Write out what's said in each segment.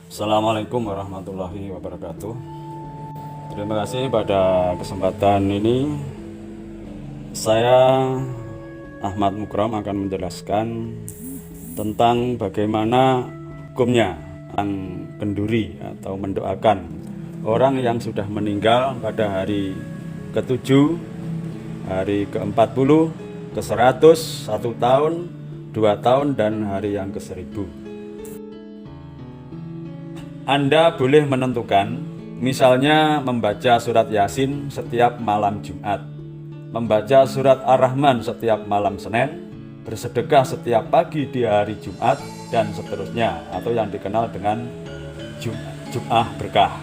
Assalamualaikum warahmatullahi wabarakatuh. Terima kasih pada kesempatan ini saya Ahmad Mukram akan menjelaskan tentang bagaimana hukumnya tentang kenduri atau mendoakan orang yang sudah meninggal pada hari ke-7, hari ke-40, ke-100, 1 tahun, 2 tahun, dan hari yang ke-1000. Anda boleh menentukan, misalnya membaca surat Yasin setiap malam Jumat, membaca surat Ar-Rahman setiap malam Senin, bersedekah setiap pagi di hari Jumat, dan seterusnya, atau yang dikenal dengan Jum'ah berkah.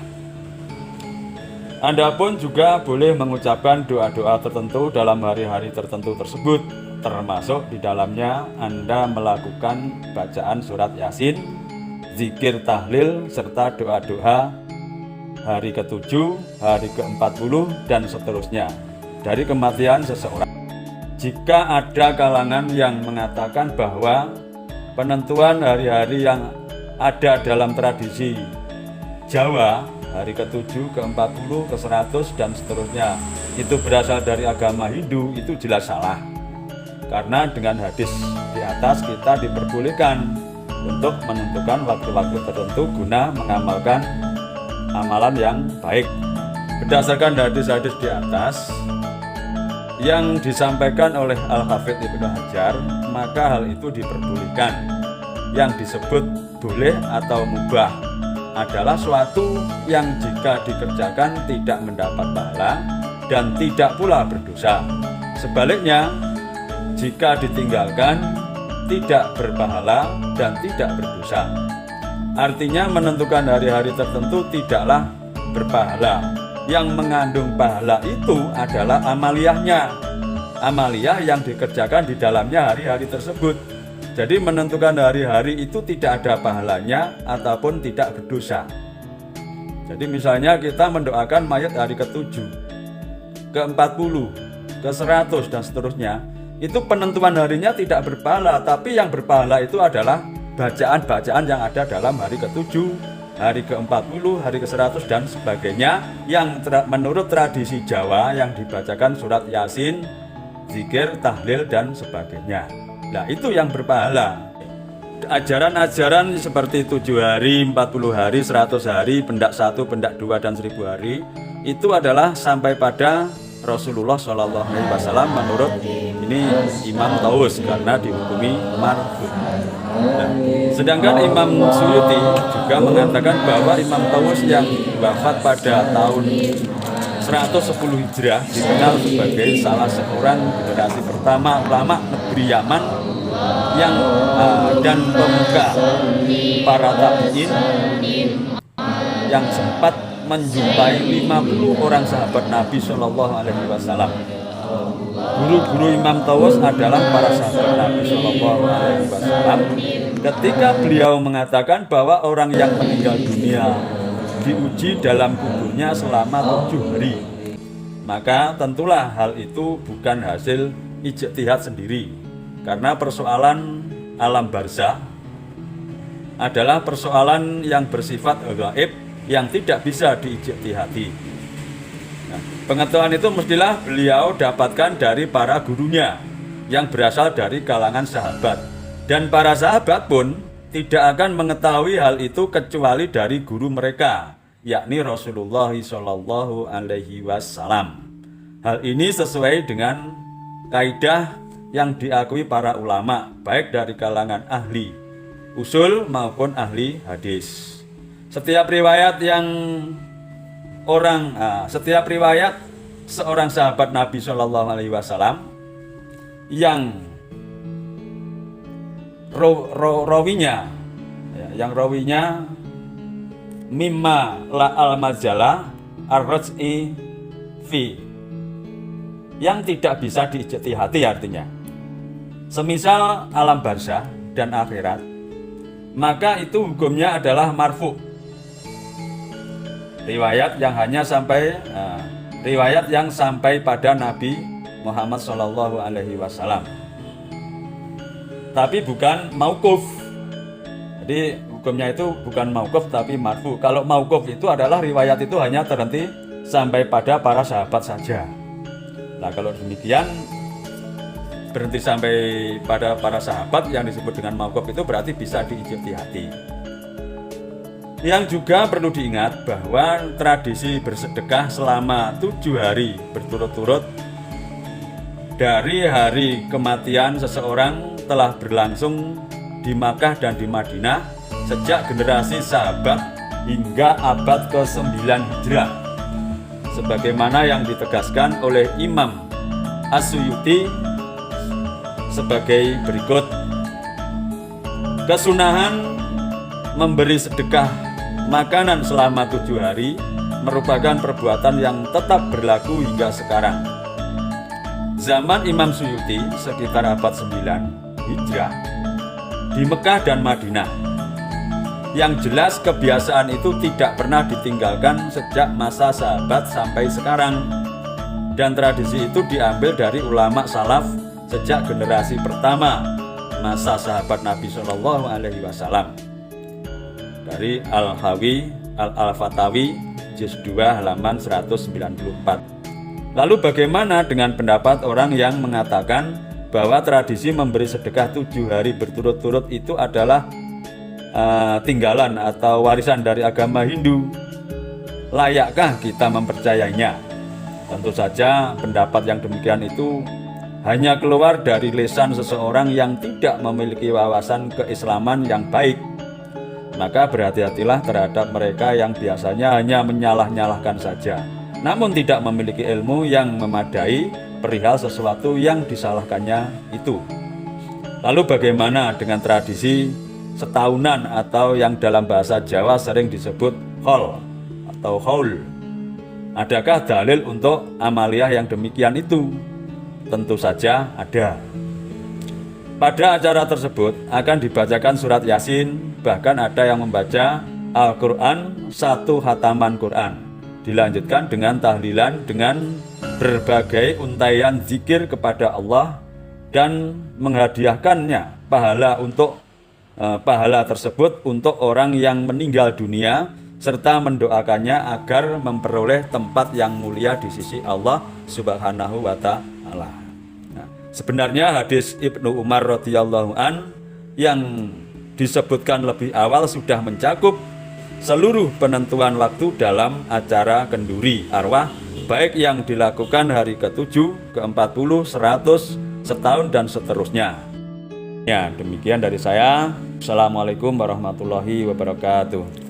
Anda pun juga boleh mengucapkan doa-doa tertentu dalam hari-hari tertentu tersebut, termasuk di dalamnya Anda melakukan bacaan surat Yasin, zikir tahlil, serta doa-doa hari ke-7, hari ke-40, dan seterusnya dari kematian seseorang. Jika ada kalangan yang mengatakan bahwa penentuan hari-hari yang ada dalam tradisi Jawa, hari ke-7, ke-40, ke-100, dan seterusnya, itu berasal dari agama Hindu, itu jelas salah. Karena dengan hadis di atas kita diperbolehkan untuk menentukan waktu-waktu tertentu guna mengamalkan amalan yang baik. Berdasarkan hadis-hadis di atas yang disampaikan oleh Al-Hafidz Ibnu Hajar, maka hal itu diperbolehkan. Yang disebut boleh atau mubah adalah suatu yang jika dikerjakan tidak mendapat pahala dan tidak pula berdosa. Sebaliknya, jika ditinggalkan tidak berpahala dan tidak berdosa. Artinya menentukan hari-hari tertentu tidaklah berpahala. Yang mengandung pahala itu adalah amaliyahnya. Amaliyah yang dikerjakan di dalamnya hari-hari tersebut. Jadi menentukan hari-hari itu tidak ada pahalanya ataupun tidak berdosa. Jadi misalnya kita mendoakan mayat hari ke-7, ke-40, ke-100, dan seterusnya, itu penentuan harinya tidak berpahala, tapi yang berpahala itu adalah bacaan-bacaan yang ada dalam hari ke-7, hari ke-40, hari ke-100, dan sebagainya, yang menurut tradisi Jawa yang dibacakan surat Yasin, zikir, tahlil, dan sebagainya. Nah, itu yang berpahala. Ajaran-ajaran seperti 7 hari, 40 hari, 100 hari, pendak 1, pendak 2, dan 1000 hari, itu adalah sampai pada Rasulullah Shallallahu Alaihi Wasallam menurut ini Imam Taus karena dihukumi marfu. Nah, sedangkan Imam Suyuti juga mengatakan bahwa Imam Taus yang wafat pada tahun 110 Hijrah dikenal sebagai salah seorang generasi pertama ulama negeri Yaman yang dan pemuka para tabi'in yang sempat menjumpai 50 orang sahabat Nabi Shallallahu Alaihi Wasallam. Guru-guru Imam Taus adalah para sahabat Nabi Shallallahu Alaihi Wasallam. Ketika beliau mengatakan bahwa orang yang meninggal dunia diuji dalam kuburnya selama 7 hari, maka tentulah hal itu bukan hasil ijtihad sendiri, karena persoalan alam barzah adalah persoalan yang bersifat gaib yang tidak bisa diijtihadi. Nah, pengetahuan itu mestilah beliau dapatkan dari para gurunya yang berasal dari kalangan sahabat, dan para sahabat pun tidak akan mengetahui hal itu kecuali dari guru mereka, yakni Rasulullah Shallallahu Alaihi Wasallam. Hal ini sesuai dengan kaidah yang diakui para ulama, baik dari kalangan ahli usul maupun ahli hadis. Setiap riwayat seorang sahabat Nabi Shallallahu Alaihi Wasallam yang rawinya mimma la al majalah ar-raj'i fi, yang tidak bisa diijtihadi, artinya semisal alam barzah dan akhirat, maka itu hukumnya adalah marfu. Riwayat yang sampai pada Nabi Muhammad Shallallahu Alaihi Wasallam, tapi bukan mauquf. Jadi hukumnya itu bukan mauquf tapi marfu. Kalau mauquf itu adalah riwayat itu hanya terhenti sampai pada para sahabat saja. Nah, kalau demikian berhenti sampai pada para sahabat yang disebut dengan mauquf itu berarti bisa diijtihadi. Yang juga perlu diingat bahwa tradisi bersedekah selama 7 hari berturut-turut dari hari kematian seseorang telah berlangsung di Makkah dan di Madinah sejak generasi sahabat hingga abad ke-9 Hijrah. Sebagaimana yang ditegaskan oleh Imam As-Suyuti sebagai berikut. Kesunahan memberi sedekah makanan selama 7 hari merupakan perbuatan yang tetap berlaku hingga sekarang. Zaman Imam Suyuti sekitar abad 9 Hijrah di Mekah dan Madinah. Yang jelas kebiasaan itu tidak pernah ditinggalkan sejak masa sahabat sampai sekarang. Dan tradisi itu diambil dari ulama salaf sejak generasi pertama masa sahabat Nabi Shallallahu Alaihi Wasallam. Dari Al-Fatawi juz 2 halaman 194. Lalu bagaimana dengan pendapat orang yang mengatakan bahwa tradisi memberi sedekah 7 hari berturut-turut itu adalah tinggalan atau warisan dari agama Hindu? Layakkah kita mempercayainya? Tentu saja pendapat yang demikian itu hanya keluar dari lisan seseorang yang tidak memiliki wawasan keislaman yang baik. Maka berhati-hatilah terhadap mereka yang biasanya hanya menyalah-nyalahkan saja, namun tidak memiliki ilmu yang memadai perihal sesuatu yang disalahkannya itu. Lalu bagaimana dengan tradisi setahunan atau yang dalam bahasa Jawa sering disebut haul atau haul? Adakah dalil untuk amaliyah yang demikian itu? Tentu saja ada. Pada acara tersebut akan dibacakan surat Yasin, bahkan ada yang membaca Al-Quran 1 hataman Quran. Dilanjutkan dengan tahlilan dengan berbagai untaian zikir kepada Allah dan menghadiahkannya pahala tersebut untuk orang yang meninggal dunia serta mendoakannya agar memperoleh tempat yang mulia di sisi Allah Subhanahu wa Ta'ala. Nah, sebenarnya hadis Ibnu Umar radhiyallahu an yang disebutkan lebih awal sudah mencakup seluruh penentuan waktu dalam acara kenduri arwah, baik yang dilakukan hari ke-7, ke-40, 100, setahun dan seterusnya. Ya, demikian dari saya. Assalamualaikum warahmatullahi wabarakatuh.